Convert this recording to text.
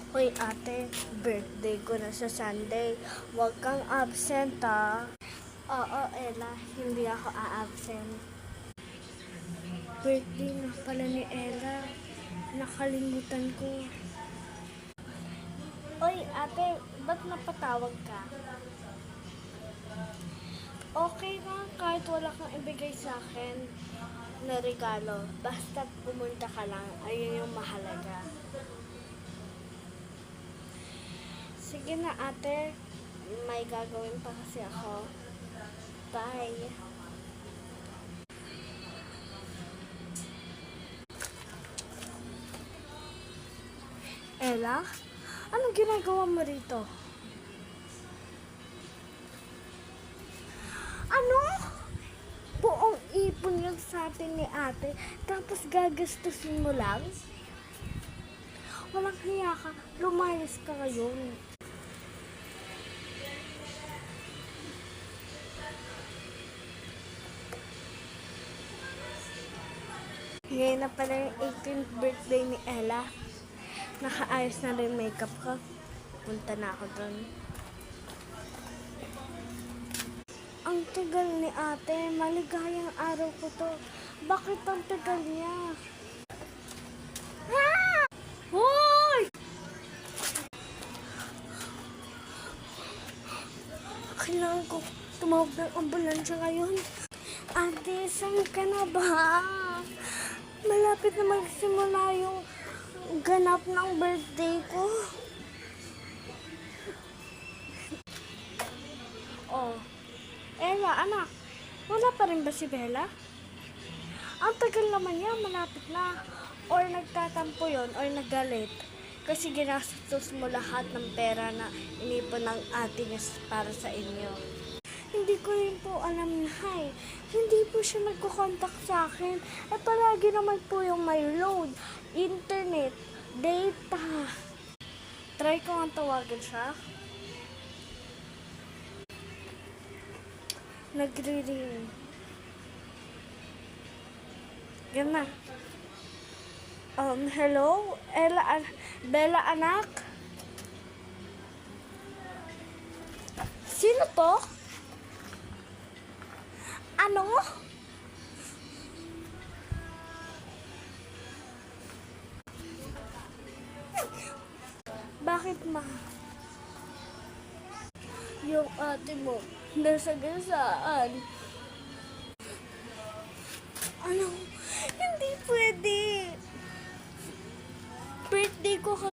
Hoy ate, birthday ko na sa Sunday. Huwag kang absent ah. Oo, Ella, hindi ako a-absent. Birthday na pala ni Ella. Nakalimutan ko. Hoy ate, ba't napatawag ka? Okay na, kahit wala kang ibigay sa akin na regalo. Basta pumunta ka lang, ayun yung mahalaga. Sige na ate, may gagawin pa kasi ako. Bye! Ella, anong ginagawa mo rito? Ano? Buong ipon lang sa atin ni ate, tapos gagastusin mo lang? Walang hiya ka, lumayas ka ngayon. Ngayon na pala yung 18th birthday ni Ella. Nakaayos na rin makeup ko. Punta na ako doon. Ang tagal ni ate. Maligayang araw ko to. Bakit ang tagal niya? Ah! Hoy! Kailangan ko tumawag ng ambulansya ngayon. Ate, saan ka na ba? Malapit na magsimula yung ganap ng birthday ko. Oh, Ella, anak, wala pa rin ba si Bella? Ang tagal naman niya, malapit na. Or nagtatampo yon or naggalit. Kasi ginastos mo lahat ng pera na inipon ng ate niya para sa inyo. Hindi ko rin po alam na hindi po siya nagko-contact sa akin. At palagi naman po yung may load, internet, data. Try ko ang tawagan siya. Nagre-ring. Yan na. Hello? Bella anak? Sino to? Ano? Bakit ma? Yung ate mo, nasa gasaan. Ano? Hindi pwede. Birthday ko